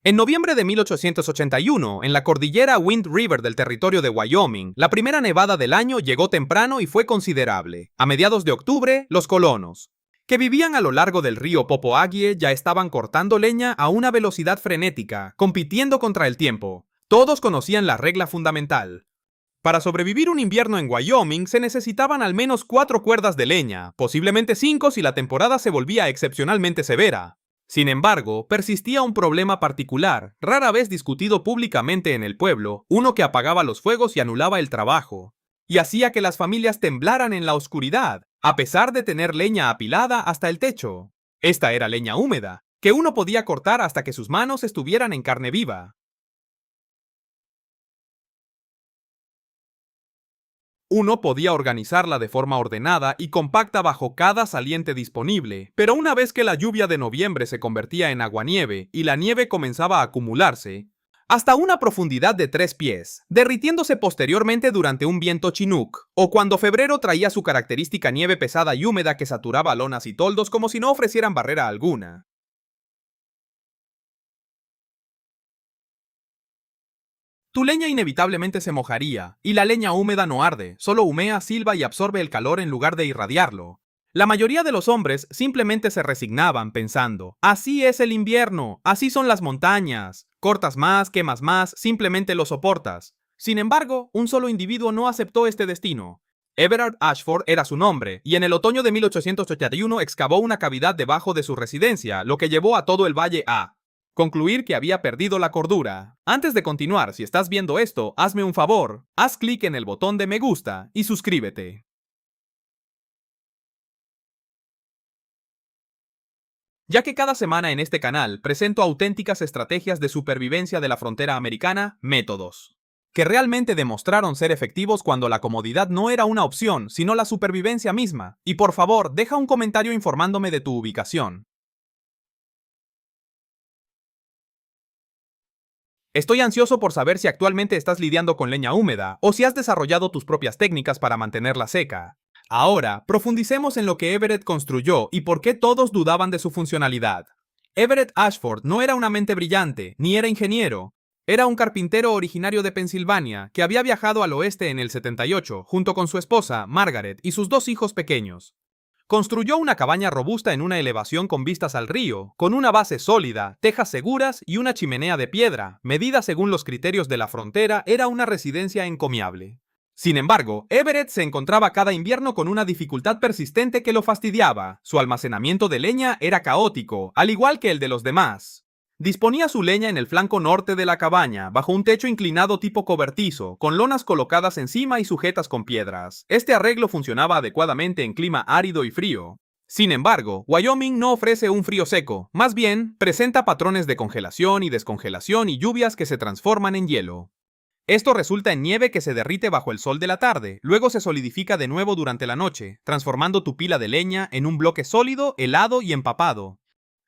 En noviembre de 1881, en la cordillera Wind River del territorio de Wyoming, la primera nevada del año llegó temprano y fue considerable. A mediados de octubre, los colonos, que vivían a lo largo del río Popoague, ya estaban cortando leña a una velocidad frenética, compitiendo contra el tiempo. Todos conocían la regla fundamental. Para sobrevivir un invierno en Wyoming se necesitaban al menos 4 cuerdas de leña, posiblemente 5 si la temporada se volvía excepcionalmente severa. Sin embargo, persistía un problema particular, rara vez discutido públicamente en el pueblo, uno que apagaba los fuegos y anulaba el trabajo, y hacía que las familias temblaran en la oscuridad, a pesar de tener leña apilada hasta el techo. Esta era leña húmeda, que uno podía cortar hasta que sus manos estuvieran en carne viva. Uno podía organizarla de forma ordenada y compacta bajo cada saliente disponible, pero una vez que la lluvia de noviembre se convertía en aguanieve y la nieve comenzaba a acumularse, hasta una profundidad de 3 pies, derritiéndose posteriormente durante un viento chinook, o cuando febrero traía su característica nieve pesada y húmeda que saturaba lonas y toldos como si no ofrecieran barrera alguna. Tu leña inevitablemente se mojaría, y la leña húmeda no arde, solo humea, silba y absorbe el calor en lugar de irradiarlo. La mayoría de los hombres simplemente se resignaban pensando, así es el invierno, así son las montañas, cortas más, quemas más, simplemente lo soportas. Sin embargo, un solo individuo no aceptó este destino. Everard Ashford era su nombre, y en el otoño de 1881 excavó una cavidad debajo de su residencia, lo que llevó a todo el valle a concluir que había perdido la cordura. Antes de continuar, si estás viendo esto, hazme un favor, haz clic en el botón de me gusta y suscríbete. Ya que cada semana en este canal presento auténticas estrategias de supervivencia de la frontera americana, métodos que realmente demostraron ser efectivos cuando la comodidad no era una opción, sino la supervivencia misma. Y por favor, deja un comentario informándome de tu ubicación. Estoy ansioso por saber si actualmente estás lidiando con leña húmeda o si has desarrollado tus propias técnicas para mantenerla seca. Ahora, profundicemos en lo que Everett construyó y por qué todos dudaban de su funcionalidad. Everett Ashford no era una mente brillante, ni era ingeniero. Era un carpintero originario de Pensilvania que había viajado al oeste en el 78 junto con su esposa, Margaret, y sus 2 hijos pequeños. Construyó una cabaña robusta en una elevación con vistas al río, con una base sólida, tejas seguras y una chimenea de piedra, medida según los criterios de la frontera, era una residencia encomiable. Sin embargo, Everett se encontraba cada invierno con una dificultad persistente que lo fastidiaba. Su almacenamiento de leña era caótico, al igual que el de los demás. Disponía su leña en el flanco norte de la cabaña, bajo un techo inclinado tipo cobertizo, con lonas colocadas encima y sujetas con piedras. Este arreglo funcionaba adecuadamente en clima árido y frío. Sin embargo, Wyoming no ofrece un frío seco, más bien, presenta patrones de congelación y descongelación y lluvias que se transforman en hielo. Esto resulta en nieve que se derrite bajo el sol de la tarde, luego se solidifica de nuevo durante la noche, transformando tu pila de leña en un bloque sólido, helado y empapado.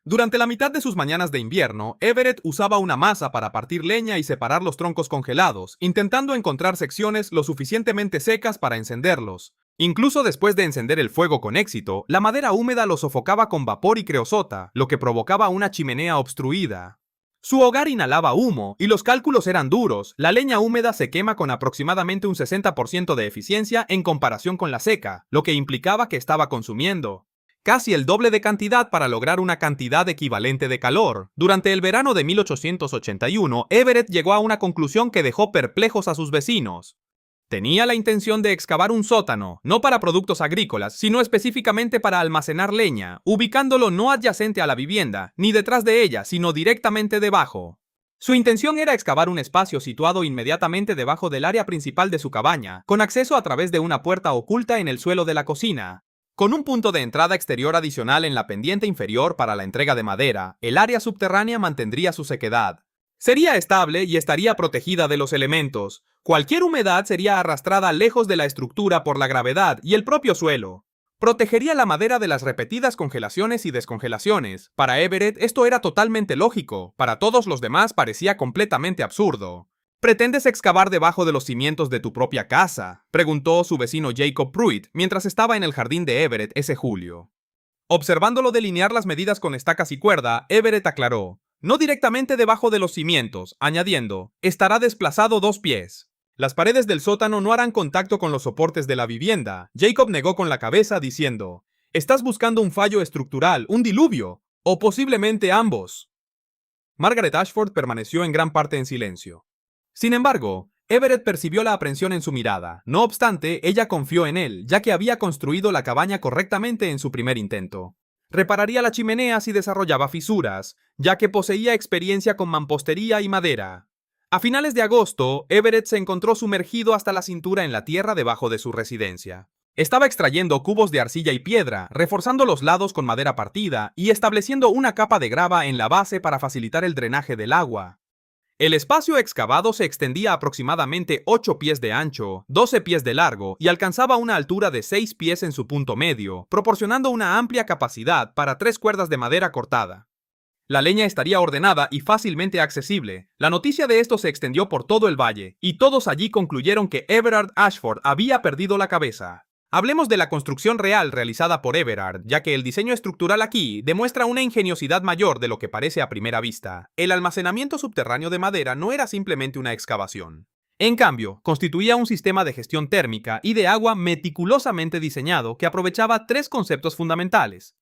Durante la mitad de sus mañanas de invierno, Everett usaba una masa para partir leña y separar los troncos congelados, intentando encontrar secciones lo suficientemente secas para encenderlos. Incluso después de encender el fuego con éxito, la madera húmeda lo sofocaba con vapor y creosota, lo que provocaba una chimenea obstruida. Su hogar inhalaba humo, y los cálculos eran duros. La leña húmeda se quema con aproximadamente un 60% de eficiencia en comparación con la seca, lo que implicaba que estaba consumiendo casi el doble de cantidad para lograr una cantidad equivalente de calor. Durante el verano de 1881, Everett llegó a una conclusión que dejó perplejos a sus vecinos. Tenía la intención de excavar un sótano, no para productos agrícolas, sino específicamente para almacenar leña, ubicándolo no adyacente a la vivienda, ni detrás de ella, sino directamente debajo. Su intención era excavar un espacio situado inmediatamente debajo del área principal de su cabaña, con acceso a través de una puerta oculta en el suelo de la cocina. Con un punto de entrada exterior adicional en la pendiente inferior para la entrega de madera, el área subterránea mantendría su sequedad. Sería estable y estaría protegida de los elementos. Cualquier humedad sería arrastrada lejos de la estructura por la gravedad y el propio suelo. Protegería la madera de las repetidas congelaciones y descongelaciones. Para Everett esto era totalmente lógico, para todos los demás parecía completamente absurdo. ¿Pretendes excavar debajo de los cimientos de tu propia casa?, preguntó su vecino Jacob Pruitt mientras estaba en el jardín de Everett ese julio. Observándolo delinear las medidas con estacas y cuerda, Everett aclaró: no directamente debajo de los cimientos, añadiendo, estará desplazado 2 pies. Las paredes del sótano no harán contacto con los soportes de la vivienda. Jacob negó con la cabeza diciendo, estás buscando un fallo estructural, un diluvio, o posiblemente ambos. Margaret Ashford permaneció en gran parte en silencio. Sin embargo, Everett percibió la aprensión en su mirada. No obstante, ella confió en él, ya que había construido la cabaña correctamente en su primer intento. Repararía la chimenea si desarrollaba fisuras, ya que poseía experiencia con mampostería y madera. A finales de agosto, Everett se encontró sumergido hasta la cintura en la tierra debajo de su residencia. Estaba extrayendo cubos de arcilla y piedra, reforzando los lados con madera partida y estableciendo una capa de grava en la base para facilitar el drenaje del agua. El espacio excavado se extendía aproximadamente 8 pies de ancho, 12 pies de largo y alcanzaba una altura de 6 pies en su punto medio, proporcionando una amplia capacidad para 3 cuerdas de madera cortada. La leña estaría ordenada y fácilmente accesible. La noticia de esto se extendió por todo el valle, y todos allí concluyeron que Everard Ashford había perdido la cabeza. Hablemos de la construcción real realizada por Everard, ya que el diseño estructural aquí demuestra una ingeniosidad mayor de lo que parece a primera vista. El almacenamiento subterráneo de madera no era simplemente una excavación. En cambio, constituía un sistema de gestión térmica y de agua meticulosamente diseñado que aprovechaba 3 conceptos fundamentales.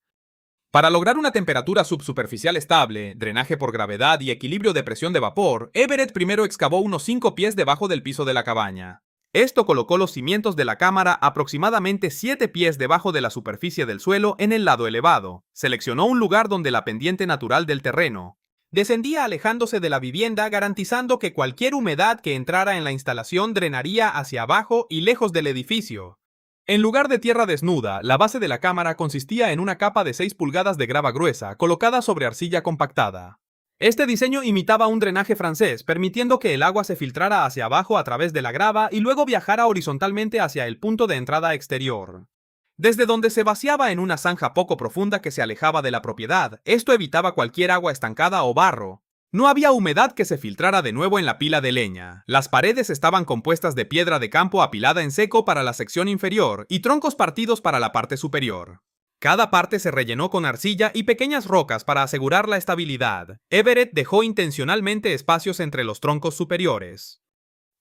Para lograr una temperatura subsuperficial estable, drenaje por gravedad y equilibrio de presión de vapor, Everett primero excavó unos 5 pies debajo del piso de la cabaña. Esto colocó los cimientos de la cámara aproximadamente 7 pies debajo de la superficie del suelo en el lado elevado. Seleccionó un lugar donde la pendiente natural del terreno descendía alejándose de la vivienda, garantizando que cualquier humedad que entrara en la instalación drenaría hacia abajo y lejos del edificio. En lugar de tierra desnuda, la base de la cámara consistía en una capa de 6 pulgadas de grava gruesa, colocada sobre arcilla compactada. Este diseño imitaba un drenaje francés, permitiendo que el agua se filtrara hacia abajo a través de la grava y luego viajara horizontalmente hacia el punto de entrada exterior, desde donde se vaciaba en una zanja poco profunda que se alejaba de la propiedad. Esto evitaba cualquier agua estancada o barro. No había humedad que se filtrara de nuevo en la pila de leña. Las paredes estaban compuestas de piedra de campo apilada en seco para la sección inferior y troncos partidos para la parte superior. Cada parte se rellenó con arcilla y pequeñas rocas para asegurar la estabilidad. Everett dejó intencionalmente espacios entre los troncos superiores.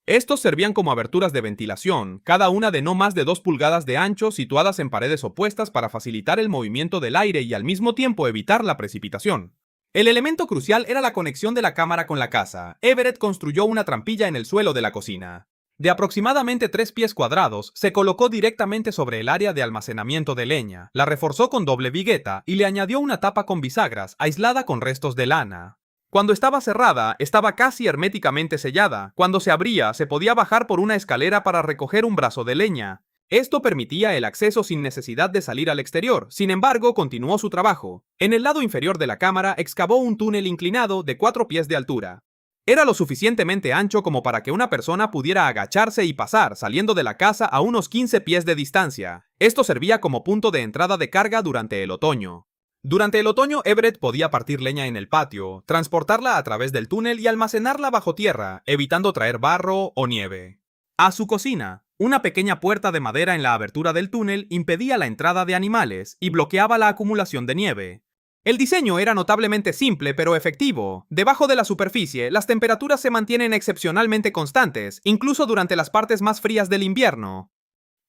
Estos servían como aberturas de ventilación, cada una de no más de 2 pulgadas de ancho, situadas en paredes opuestas para facilitar el movimiento del aire y al mismo tiempo evitar la precipitación. El elemento crucial era la conexión de la cámara con la casa. Everett construyó una trampilla en el suelo de la cocina. De aproximadamente 3 pies cuadrados, se colocó directamente sobre el área de almacenamiento de leña, la reforzó con doble vigueta y le añadió una tapa con bisagras, aislada con restos de lana. Cuando estaba cerrada, estaba casi herméticamente sellada. Cuando se abría, se podía bajar por una escalera para recoger un brazo de leña. Esto permitía el acceso sin necesidad de salir al exterior. Sin embargo, continuó su trabajo. En el lado inferior de la cámara, excavó un túnel inclinado de 4 pies de altura. Era lo suficientemente ancho como para que una persona pudiera agacharse y pasar, saliendo de la casa a unos 15 pies de distancia. Esto servía como punto de entrada de carga durante el otoño. Durante el otoño, Everett podía partir leña en el patio, transportarla a través del túnel y almacenarla bajo tierra, evitando traer barro o nieve. A su cocina, una pequeña puerta de madera en la abertura del túnel impedía la entrada de animales y bloqueaba la acumulación de nieve. El diseño era notablemente simple pero efectivo. Debajo de la superficie, las temperaturas se mantienen excepcionalmente constantes, incluso durante las partes más frías del invierno.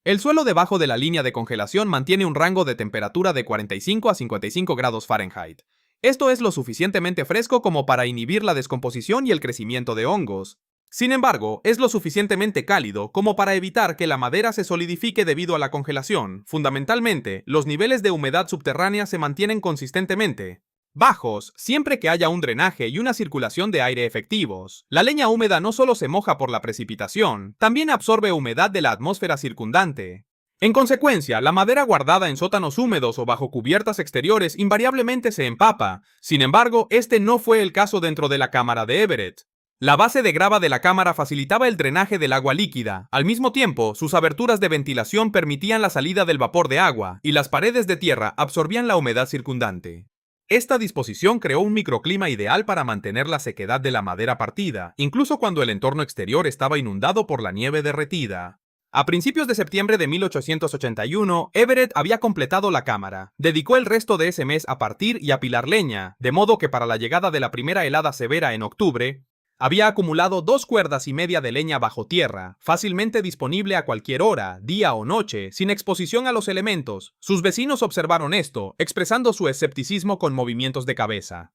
El suelo debajo de la línea de congelación mantiene un rango de temperatura de 45 a 55 grados Fahrenheit. Esto es lo suficientemente fresco como para inhibir la descomposición y el crecimiento de hongos. Sin embargo, es lo suficientemente cálido como para evitar que la madera se solidifique debido a la congelación. Fundamentalmente, los niveles de humedad subterránea se mantienen consistentemente bajos siempre que haya un drenaje y una circulación de aire efectivos. La leña húmeda no solo se moja por la precipitación, también absorbe humedad de la atmósfera circundante. En consecuencia, la madera guardada en sótanos húmedos o bajo cubiertas exteriores invariablemente se empapa. Sin embargo, este no fue el caso dentro de la cámara de Everett. La base de grava de la cámara facilitaba el drenaje del agua líquida. Al mismo tiempo, sus aberturas de ventilación permitían la salida del vapor de agua, y las paredes de tierra absorbían la humedad circundante. Esta disposición creó un microclima ideal para mantener la sequedad de la madera partida, incluso cuando el entorno exterior estaba inundado por la nieve derretida. A principios de septiembre de 1881, Everett había completado la cámara. Dedicó el resto de ese mes a partir y apilar leña, de modo que para la llegada de la primera helada severa en octubre, había acumulado 2,5 cuerdas de leña bajo tierra, fácilmente disponible a cualquier hora, día o noche, sin exposición a los elementos. Sus vecinos observaron esto, expresando su escepticismo con movimientos de cabeza.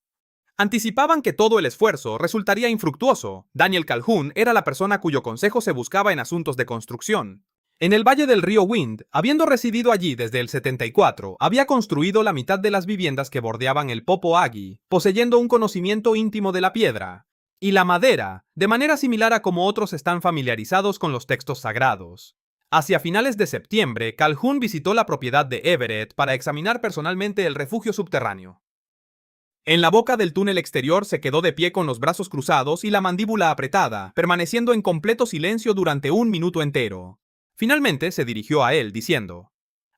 Anticipaban que todo el esfuerzo resultaría infructuoso. Daniel Calhoun era la persona cuyo consejo se buscaba en asuntos de construcción. En el valle del río Wind, habiendo residido allí desde el 74, había construido la mitad de las viviendas que bordeaban el Popo Aggie, poseyendo un conocimiento íntimo de la piedra y la madera, de manera similar a como otros están familiarizados con los textos sagrados. Hacia finales de septiembre, Calhoun visitó la propiedad de Everett para examinar personalmente el refugio subterráneo. En la boca del túnel exterior se quedó de pie con los brazos cruzados y la mandíbula apretada, permaneciendo en completo silencio durante 1 minuto entero. Finalmente se dirigió a él, diciendo: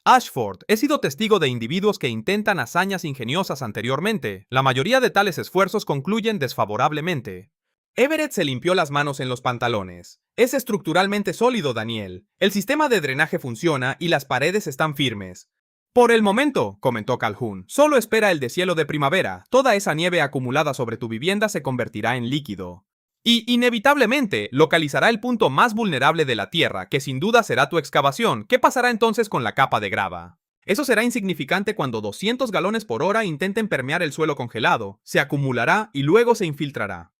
Ashford, he sido testigo de individuos que intentan hazañas ingeniosas anteriormente. La mayoría de tales esfuerzos concluyen desfavorablemente. Everett se limpió las manos en los pantalones. Es estructuralmente sólido, Daniel. El sistema de drenaje funciona y las paredes están firmes. Por el momento, comentó Calhoun, solo espera el deshielo de primavera. Toda esa nieve acumulada sobre tu vivienda se convertirá en líquido. Y, inevitablemente, localizará el punto más vulnerable de la Tierra, que sin duda será tu excavación. ¿Qué pasará entonces con la capa de grava? Eso será insignificante cuando 200 galones por hora intenten permear el suelo congelado. Se acumulará y luego se infiltrará.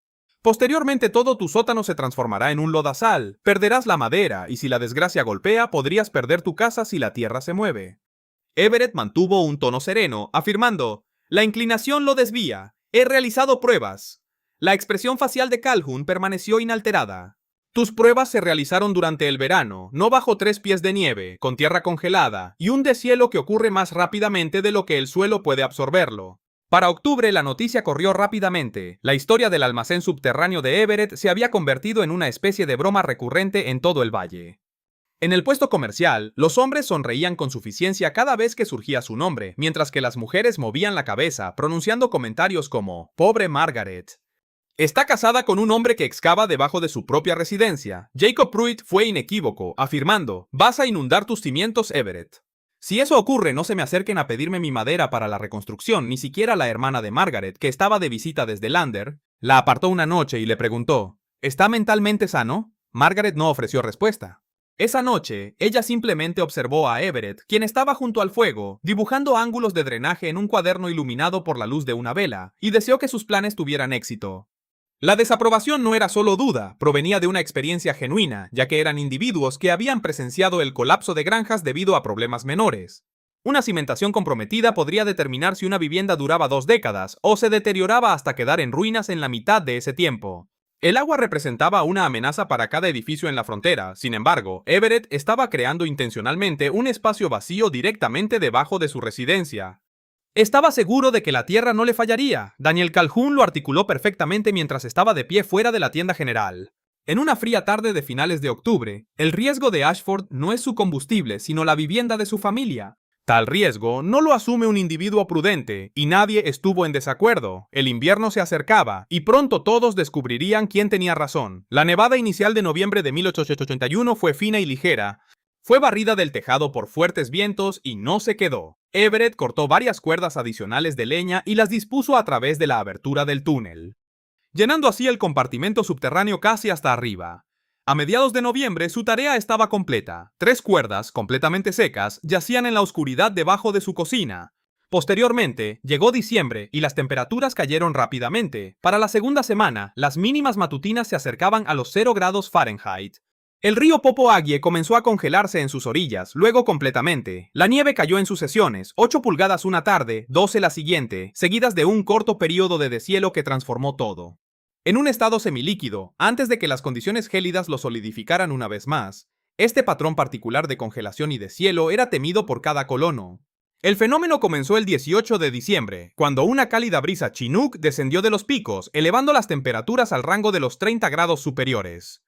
Posteriormente todo tu sótano se transformará en un lodazal. Perderás la madera y si la desgracia golpea, podrías perder tu casa si la tierra se mueve. Everett mantuvo un tono sereno, afirmando: la inclinación lo desvía. He realizado pruebas. La expresión facial de Calhoun permaneció inalterada. Tus pruebas se realizaron durante el verano, no bajo 3 pies de nieve, con tierra congelada, y un deshielo que ocurre más rápidamente de lo que el suelo puede absorberlo. Para octubre la noticia corrió rápidamente. La historia del almacén subterráneo de Everett se había convertido en una especie de broma recurrente en todo el valle. En el puesto comercial, los hombres sonreían con suficiencia cada vez que surgía su nombre, mientras que las mujeres movían la cabeza, pronunciando comentarios como «Pobre Margaret». Está casada con un hombre que excava debajo de su propia residencia. Jacob Pruitt fue inequívoco, afirmando: «Vas a inundar tus cimientos, Everett». Si eso ocurre, no se me acerquen a pedirme mi madera para la reconstrucción, ni siquiera la hermana de Margaret, que estaba de visita desde Lander, la apartó una noche y le preguntó: «¿Está mentalmente sano?». Margaret no ofreció respuesta. Esa noche, ella simplemente observó a Everett, quien estaba junto al fuego, dibujando ángulos de drenaje en un cuaderno iluminado por la luz de una vela, y deseó que sus planes tuvieran éxito. La desaprobación no era solo duda, provenía de una experiencia genuina, ya que eran individuos que habían presenciado el colapso de granjas debido a problemas menores. Una cimentación comprometida podría determinar si una vivienda duraba 2 décadas, o se deterioraba hasta quedar en ruinas en la mitad de ese tiempo. El agua representaba una amenaza para cada edificio en la frontera. Sin embargo, Everett estaba creando intencionalmente un espacio vacío directamente debajo de su residencia. Estaba seguro de que la tierra no le fallaría. Daniel Calhoun lo articuló perfectamente mientras estaba de pie fuera de la tienda general. En una fría tarde de finales de octubre, el riesgo de Ashford no es su combustible, sino la vivienda de su familia. Tal riesgo no lo asume un individuo prudente, y nadie estuvo en desacuerdo. El invierno se acercaba, y pronto todos descubrirían quién tenía razón. La nevada inicial de noviembre de 1881 fue fina y ligera. Fue barrida del tejado por fuertes vientos y no se quedó. Everett cortó varias cuerdas adicionales de leña y las dispuso a través de la abertura del túnel, llenando así el compartimento subterráneo casi hasta arriba. A mediados de noviembre su tarea estaba completa. 3 cuerdas, completamente secas, yacían en la oscuridad debajo de su cocina. Posteriormente, llegó diciembre y las temperaturas cayeron rápidamente. Para la segunda semana, las mínimas matutinas se acercaban a los 0 grados Fahrenheit. El río Popo Aggie comenzó a congelarse en sus orillas, luego completamente. La nieve cayó en sucesiones, 8 pulgadas una tarde, 12 la siguiente, seguidas de un corto periodo de deshielo que transformó todo en un estado semilíquido, antes de que las condiciones gélidas lo solidificaran una vez más. Este patrón particular de congelación y deshielo era temido por cada colono. El fenómeno comenzó el 18 de diciembre, cuando una cálida brisa Chinook descendió de los picos, elevando las temperaturas al rango de los 30 grados superiores.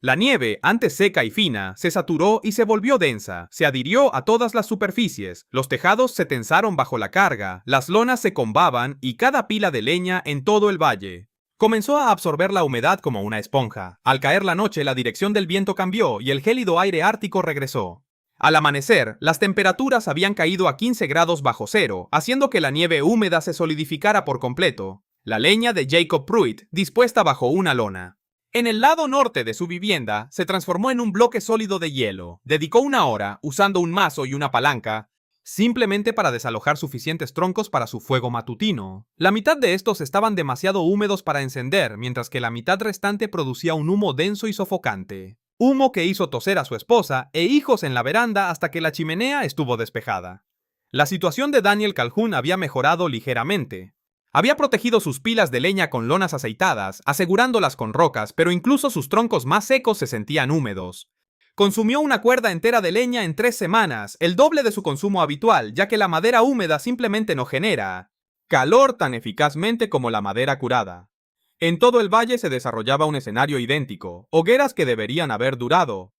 La nieve, antes seca y fina, se saturó y se volvió densa, se adhirió a todas las superficies, los tejados se tensaron bajo la carga, las lonas se combaban y cada pila de leña en todo el valle Comenzó a absorber la humedad como una esponja. Al caer la noche, la dirección del viento cambió y el gélido aire ártico regresó. Al amanecer, las temperaturas habían caído a 15 grados bajo cero, haciendo que la nieve húmeda se solidificara por completo. La leña de Jacob Pruitt dispuesta bajo una lona. En el lado norte de su vivienda, se transformó en un bloque sólido de hielo. Dedicó una hora, usando un mazo y una palanca, simplemente para desalojar suficientes troncos para su fuego matutino. La mitad de estos estaban demasiado húmedos para encender, mientras que la mitad restante producía un humo denso y sofocante. Humo que hizo toser a su esposa e hijos en la veranda hasta que la chimenea estuvo despejada. La situación de Daniel Calhoun había mejorado ligeramente. Había protegido sus pilas de leña con lonas aceitadas, asegurándolas con rocas, pero incluso sus troncos más secos se sentían húmedos. Consumió una cuerda entera de leña en 3 semanas, el doble de su consumo habitual, ya que la madera húmeda simplemente no genera calor tan eficazmente como la madera curada. En todo el valle se desarrollaba un escenario idéntico, hogueras que deberían haber durado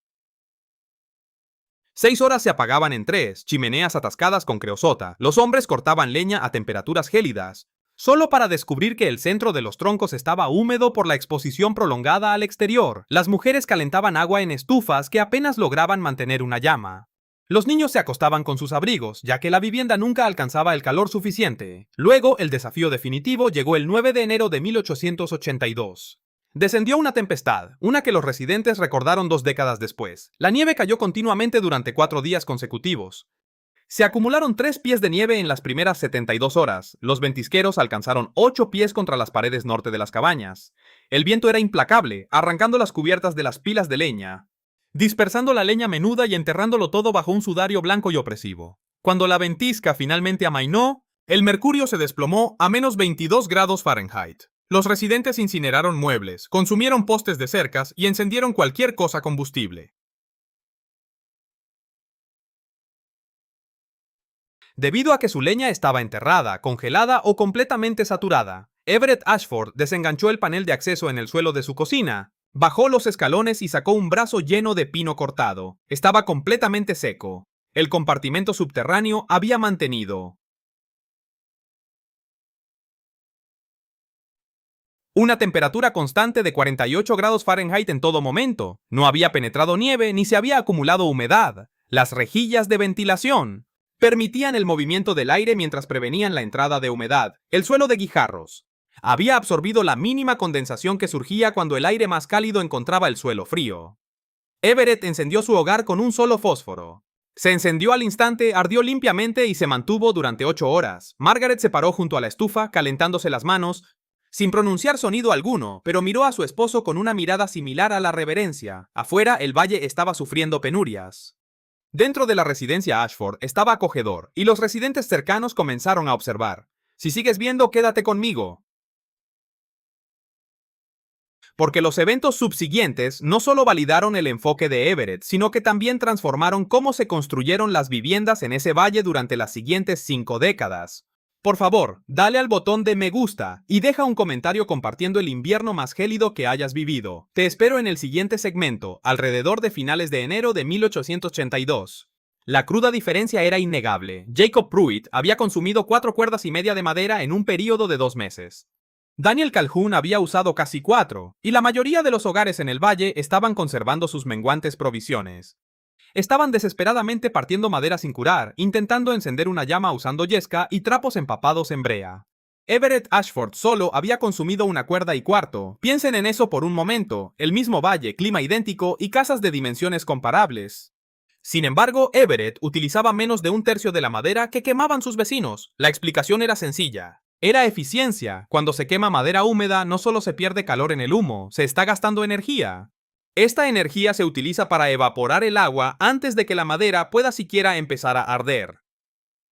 6 horas se apagaban en 3, chimeneas atascadas con creosota, los hombres cortaban leña a temperaturas gélidas, solo para descubrir que el centro de los troncos estaba húmedo por la exposición prolongada al exterior. Las mujeres calentaban agua en estufas que apenas lograban mantener una llama. Los niños se acostaban con sus abrigos, ya que la vivienda nunca alcanzaba el calor suficiente. Luego, el desafío definitivo llegó el 9 de enero de 1882. Descendió una tempestad, una que los residentes recordaron 2 décadas después. La nieve cayó continuamente durante 4 días consecutivos. Se acumularon 3 pies de nieve en las primeras 72 horas. Los ventisqueros alcanzaron 8 pies contra las paredes norte de las cabañas. El viento era implacable, arrancando las cubiertas de las pilas de leña, dispersando la leña menuda y enterrándolo todo bajo un sudario blanco y opresivo. Cuando la ventisca finalmente amainó, el mercurio se desplomó a menos 22 grados Fahrenheit. Los residentes incineraron muebles, consumieron postes de cercas y encendieron cualquier cosa combustible. Debido a que su leña estaba enterrada, congelada o completamente saturada, Everett Ashford desenganchó el panel de acceso en el suelo de su cocina, bajó los escalones y sacó un brazo lleno de pino cortado. Estaba completamente seco. El compartimento subterráneo había mantenido una temperatura constante de 48 grados Fahrenheit en todo momento. No había penetrado nieve ni se había acumulado humedad. Las rejillas de ventilación permitían el movimiento del aire mientras prevenían la entrada de humedad. El suelo de guijarros había absorbido la mínima condensación que surgía cuando el aire más cálido encontraba el suelo frío. Everett encendió su hogar con un solo fósforo. Se encendió al instante, ardió limpiamente y se mantuvo durante 8 horas. Margaret se paró junto a la estufa, calentándose las manos, sin pronunciar sonido alguno, pero miró a su esposo con una mirada similar a la reverencia. Afuera, el valle estaba sufriendo penurias. Dentro de la residencia Ashford estaba acogedor, y los residentes cercanos comenzaron a observar. Si sigues viendo, quédate conmigo. Porque los eventos subsiguientes no solo validaron el enfoque de Everett, sino que también transformaron cómo se construyeron las viviendas en ese valle durante las siguientes 5 décadas. Por favor, dale al botón de me gusta y deja un comentario compartiendo el invierno más gélido que hayas vivido. Te espero en el siguiente segmento, alrededor de finales de enero de 1882. La cruda diferencia era innegable. Jacob Pruitt había consumido 4 cuerdas y media de madera en un período de 2 meses. Daniel Calhoun había usado casi 4, y la mayoría de los hogares en el valle estaban conservando sus menguantes provisiones. Estaban desesperadamente partiendo madera sin curar, intentando encender una llama usando yesca y trapos empapados en brea. Everett Ashford solo había consumido 1 cuerda y cuarto. Piensen en eso por un momento, el mismo valle, clima idéntico y casas de dimensiones comparables. Sin embargo, Everett utilizaba menos de 1/3 de la madera que quemaban sus vecinos. La explicación era sencilla. Era eficiencia. Cuando se quema madera húmeda, no solo se pierde calor en el humo, se está gastando energía. Esta energía se utiliza para evaporar el agua antes de que la madera pueda siquiera empezar a arder.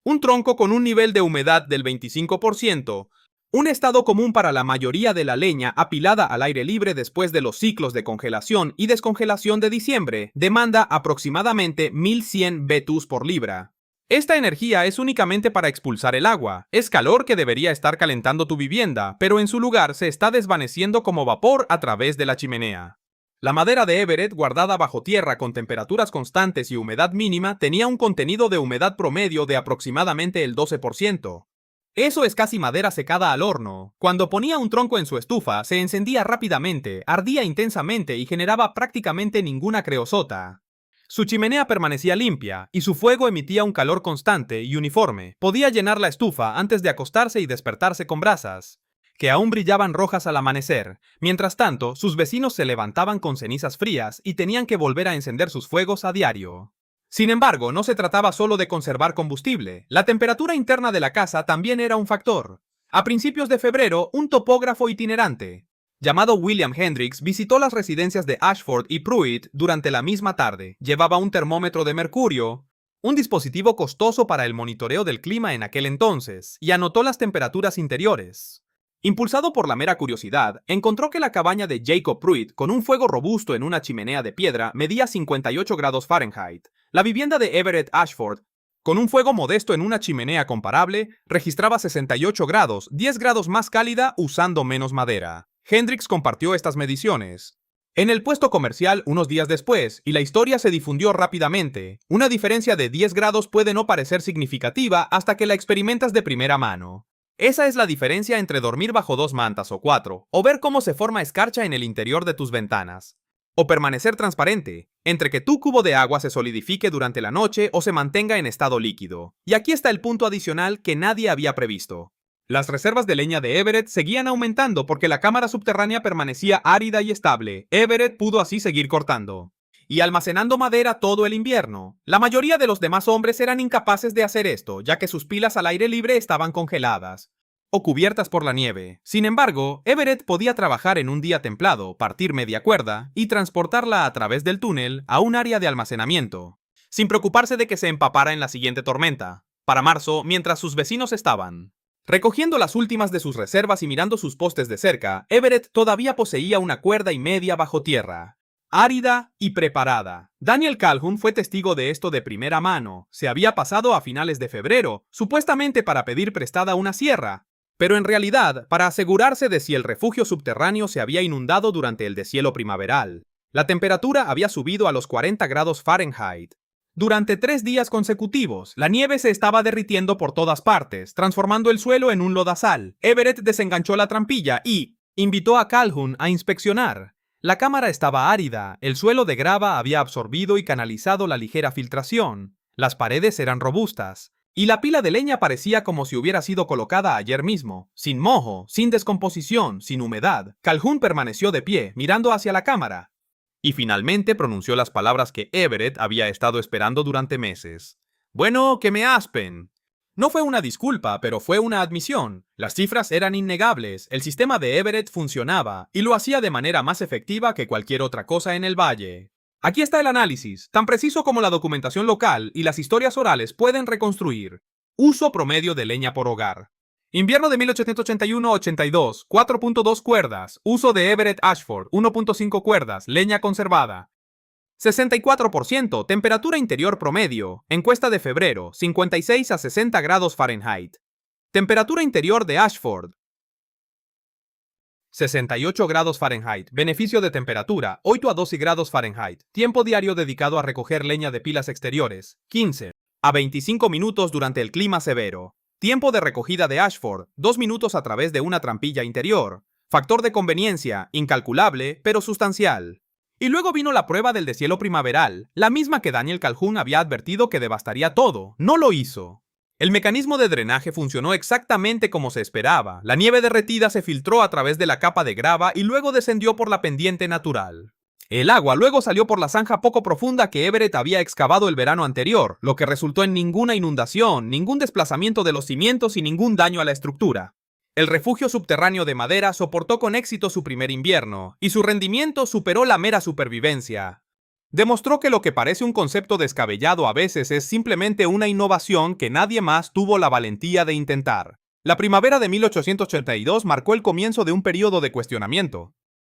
Un tronco con un nivel de humedad del 25%, un estado común para la mayoría de la leña apilada al aire libre después de los ciclos de congelación y descongelación de diciembre, demanda aproximadamente 1100 BTUs por libra. Esta energía es únicamente para expulsar el agua. Es calor que debería estar calentando tu vivienda, pero en su lugar se está desvaneciendo como vapor a través de la chimenea. La madera de Everett, guardada bajo tierra con temperaturas constantes y humedad mínima, tenía un contenido de humedad promedio de aproximadamente el 12%. Eso es casi madera secada al horno. Cuando ponía un tronco en su estufa, se encendía rápidamente, ardía intensamente y generaba prácticamente ninguna creosota. Su chimenea permanecía limpia, y su fuego emitía un calor constante y uniforme. Podía llenar la estufa antes de acostarse y despertarse con brasas, que aún brillaban rojas al amanecer. Mientras tanto, sus vecinos se levantaban con cenizas frías y tenían que volver a encender sus fuegos a diario. Sin embargo, no se trataba solo de conservar combustible. La temperatura interna de la casa también era un factor. A principios de febrero, un topógrafo itinerante, llamado William Hendricks, visitó las residencias de Ashford y Pruitt durante la misma tarde. Llevaba un termómetro de mercurio, un dispositivo costoso para el monitoreo del clima en aquel entonces, y anotó las temperaturas interiores. Impulsado por la mera curiosidad, encontró que la cabaña de Jacob Pruitt, con un fuego robusto en una chimenea de piedra, medía 58 grados Fahrenheit. La vivienda de Everett Ashford, con un fuego modesto en una chimenea comparable, registraba 68 grados, 10 grados más cálida usando menos madera. Hendricks compartió estas mediciones en el puesto comercial unos días después, y la historia se difundió rápidamente. Una diferencia de 10 grados puede no parecer significativa hasta que la experimentas de primera mano. Esa es la diferencia entre dormir bajo 2 mantas o 4, o ver cómo se forma escarcha en el interior de tus ventanas, o permanecer transparente, entre que tu cubo de agua se solidifique durante la noche o se mantenga en estado líquido. Y aquí está el punto adicional que nadie había previsto. Las reservas de leña de Everett seguían aumentando porque la cámara subterránea permanecía árida y estable. Everett pudo así seguir cortando y almacenando madera todo el invierno. La mayoría de los demás hombres eran incapaces de hacer esto, ya que sus pilas al aire libre estaban congeladas o cubiertas por la nieve. Sin embargo, Everett podía trabajar en un día templado, partir media cuerda y transportarla a través del túnel a un área de almacenamiento, sin preocuparse de que se empapara en la siguiente tormenta. Para marzo, mientras sus vecinos estaban recogiendo las últimas de sus reservas y mirando sus postes de cerca, Everett todavía poseía una cuerda y media bajo tierra, árida y preparada. Daniel Calhoun fue testigo de esto de primera mano. Se había pasado a finales de febrero, supuestamente para pedir prestada una sierra, pero en realidad para asegurarse de si el refugio subterráneo se había inundado durante el deshielo primaveral. La temperatura había subido a los 40 grados Fahrenheit. Durante 3 días consecutivos, la nieve se estaba derritiendo por todas partes, transformando el suelo en un lodazal. Everett desenganchó la trampilla y invitó a Calhoun a inspeccionar. La cámara estaba árida, el suelo de grava había absorbido y canalizado la ligera filtración, las paredes eran robustas, y la pila de leña parecía como si hubiera sido colocada ayer mismo, sin mojo, sin descomposición, sin humedad. Calhoun permaneció de pie, mirando hacia la cámara, y finalmente pronunció las palabras que Everett había estado esperando durante meses. Bueno, que me aspen. No fue una disculpa, pero fue una admisión. Las cifras eran innegables, el sistema de Everett funcionaba, y lo hacía de manera más efectiva que cualquier otra cosa en el valle. Aquí está el análisis, tan preciso como la documentación local y las historias orales pueden reconstruir. Uso promedio de leña por hogar. Invierno de 1881-82, 4.2 cuerdas. Uso de Everett Ashford, 1.5 cuerdas, leña conservada. 64%, temperatura interior promedio. Encuesta de febrero, 56 a 60 grados Fahrenheit. Temperatura interior de Ashford, 68 grados Fahrenheit. Beneficio de temperatura, 8 a 12 grados Fahrenheit. Tiempo diario dedicado a recoger leña de pilas exteriores, 15 a 25 minutos durante el clima severo. Tiempo de recogida de Ashford, 2 minutos a través de una trampilla interior. Factor de conveniencia, incalculable, pero sustancial. Y luego vino la prueba del deshielo primaveral, la misma que Daniel Calhoun había advertido que devastaría todo. No lo hizo. El mecanismo de drenaje funcionó exactamente como se esperaba. La nieve derretida se filtró a través de la capa de grava y luego descendió por la pendiente natural. El agua luego salió por la zanja poco profunda que Everett había excavado el verano anterior, lo que resultó en ninguna inundación, ningún desplazamiento de los cimientos y ningún daño a la estructura. El refugio subterráneo de madera soportó con éxito su primer invierno, y su rendimiento superó la mera supervivencia. Demostró que lo que parece un concepto descabellado a veces es simplemente una innovación que nadie más tuvo la valentía de intentar. La primavera de 1882 marcó el comienzo de un periodo de cuestionamiento.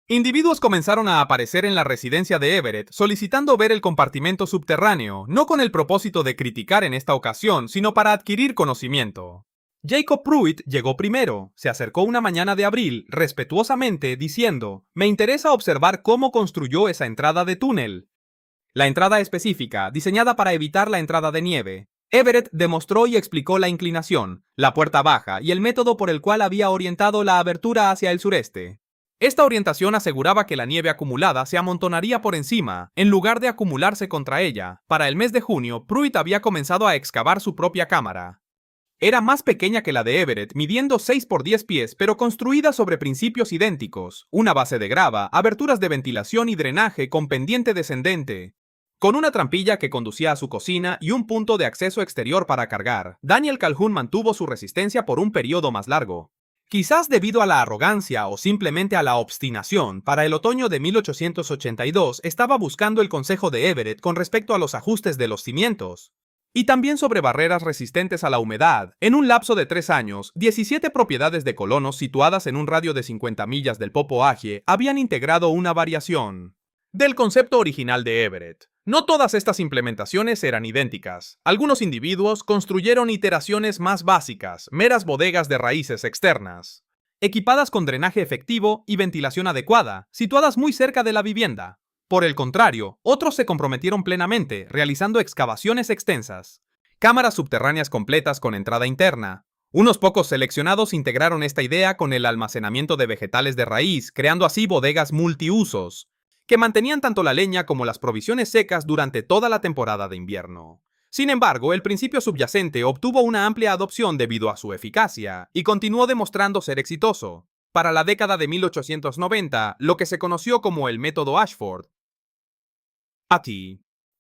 Individuos comenzaron a aparecer en la residencia de Everett solicitando ver el compartimento subterráneo, no con el propósito de criticar en esta ocasión, sino para adquirir conocimiento. Jacob Pruitt llegó primero, se acercó una mañana de abril, respetuosamente, diciendo: «Me interesa observar cómo construyó esa entrada de túnel». La entrada específica, diseñada para evitar la entrada de nieve. Everett demostró y explicó la inclinación, la puerta baja y el método por el cual había orientado la abertura hacia el sureste. Esta orientación aseguraba que la nieve acumulada se amontonaría por encima, en lugar de acumularse contra ella. Para el mes de junio, Pruitt había comenzado a excavar su propia cámara. Era más pequeña que la de Everett, midiendo 6 por 10 pies, pero construida sobre principios idénticos: una base de grava, aberturas de ventilación y drenaje con pendiente descendente, con una trampilla que conducía a su cocina y un punto de acceso exterior para cargar. Daniel Calhoun mantuvo su resistencia por un periodo más largo. Quizás debido a la arrogancia o simplemente a la obstinación, para el otoño de 1882 estaba buscando el consejo de Everett con respecto a los ajustes de los cimientos. Y también sobre barreras resistentes a la humedad. En un lapso de 3 años, 17 propiedades de colonos situadas en un radio de 50 millas del Popo Agie habían integrado una variación del concepto original de Everett. No todas estas implementaciones eran idénticas. Algunos individuos construyeron iteraciones más básicas, meras bodegas de raíces externas, equipadas con drenaje efectivo y ventilación adecuada, situadas muy cerca de la vivienda. Por el contrario, otros se comprometieron plenamente, realizando excavaciones extensas, cámaras subterráneas completas con entrada interna. Unos pocos seleccionados integraron esta idea con el almacenamiento de vegetales de raíz, creando así bodegas multiusos, que mantenían tanto la leña como las provisiones secas durante toda la temporada de invierno. Sin embargo, el principio subyacente obtuvo una amplia adopción debido a su eficacia, y continuó demostrando ser exitoso. Para la década de 1890, lo que se conoció como el método Ashford,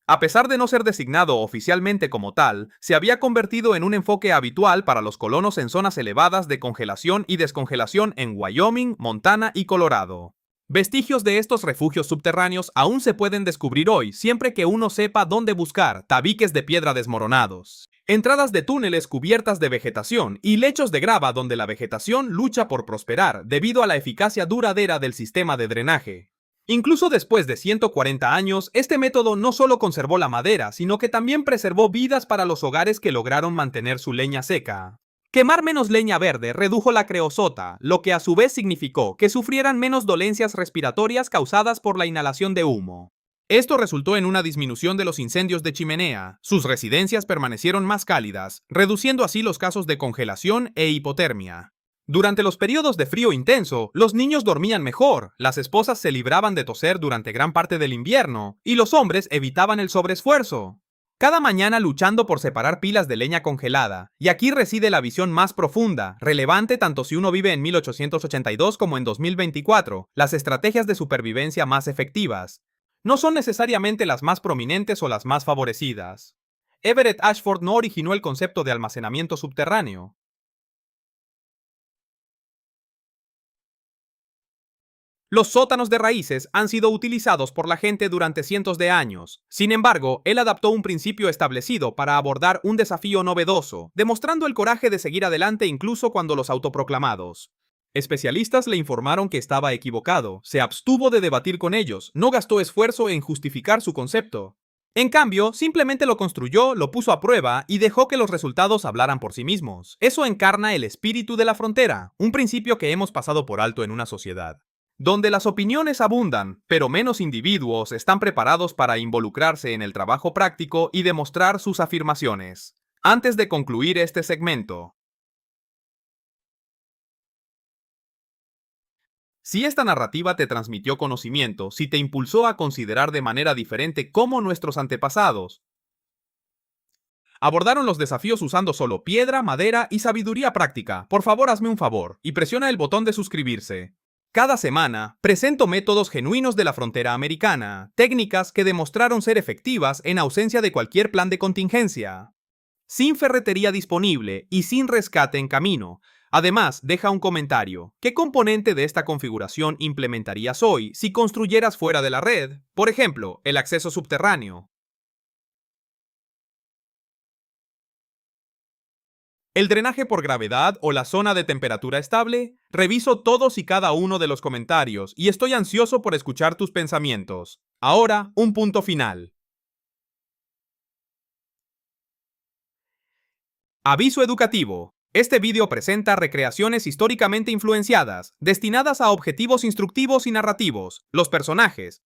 a pesar de no ser designado oficialmente como tal, se había convertido en un enfoque habitual para los colonos en zonas elevadas de congelación y descongelación en Wyoming, Montana y Colorado. Vestigios de estos refugios subterráneos aún se pueden descubrir hoy, siempre que uno sepa dónde buscar: tabiques de piedra desmoronados, entradas de túneles cubiertas de vegetación y lechos de grava donde la vegetación lucha por prosperar debido a la eficacia duradera del sistema de drenaje. Incluso después de 140 años, este método no solo conservó la madera, sino que también preservó vidas para los hogares que lograron mantener su leña seca. Quemar menos leña verde redujo la creosota, lo que a su vez significó que sufrieran menos dolencias respiratorias causadas por la inhalación de humo. Esto resultó en una disminución de los incendios de chimenea. Sus residencias permanecieron más cálidas, reduciendo así los casos de congelación e hipotermia. Durante los periodos de frío intenso, los niños dormían mejor, las esposas se libraban de toser durante gran parte del invierno, y los hombres evitaban el sobreesfuerzo. Cada mañana luchando por separar pilas de leña congelada, y aquí reside la visión más profunda, relevante tanto si uno vive en 1882 como en 2024, las estrategias de supervivencia más efectivas no son necesariamente las más prominentes o las más favorecidas. Everett Ashford no originó el concepto de almacenamiento subterráneo. Los sótanos de raíces han sido utilizados por la gente durante cientos de años. Sin embargo, él adaptó un principio establecido para abordar un desafío novedoso, demostrando el coraje de seguir adelante incluso cuando los autoproclamados especialistas le informaron que estaba equivocado. Se abstuvo de debatir con ellos, no gastó esfuerzo en justificar su concepto. En cambio, simplemente lo construyó, lo puso a prueba y dejó que los resultados hablaran por sí mismos. Eso encarna el espíritu de la frontera, un principio que hemos pasado por alto en una sociedad donde las opiniones abundan, pero menos individuos están preparados para involucrarse en el trabajo práctico y demostrar sus afirmaciones. Antes de concluir este segmento, si esta narrativa te transmitió conocimiento, si te impulsó a considerar de manera diferente cómo nuestros antepasados abordaron los desafíos usando solo piedra, madera y sabiduría práctica, por favor hazme un favor y presiona el botón de suscribirse. Cada semana, presento métodos genuinos de la frontera americana, técnicas que demostraron ser efectivas en ausencia de cualquier plan de contingencia, sin ferretería disponible y sin rescate en camino. Además, deja un comentario. ¿Qué componente de esta configuración implementarías hoy si construyeras fuera de la red? Por ejemplo, el acceso subterráneo, el drenaje por gravedad o la zona de temperatura estable. Reviso todos y cada uno de los comentarios y estoy ansioso por escuchar tus pensamientos. Ahora, un punto final. Aviso educativo. Este vídeo presenta recreaciones históricamente influenciadas, destinadas a objetivos instructivos y narrativos. Los personajes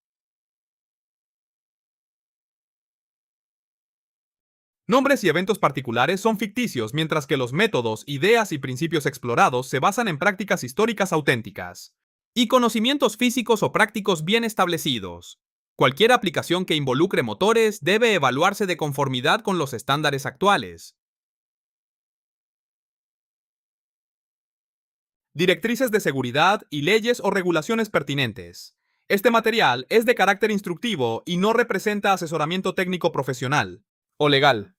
Nombres y eventos particulares son ficticios, mientras que los métodos, ideas y principios explorados se basan en prácticas históricas auténticas y conocimientos físicos o prácticos bien establecidos. Cualquier aplicación que involucre motores debe evaluarse de conformidad con los estándares actuales. Directrices de seguridad y leyes o regulaciones pertinentes. Este material es de carácter instructivo y no representa asesoramiento técnico profesional o legal.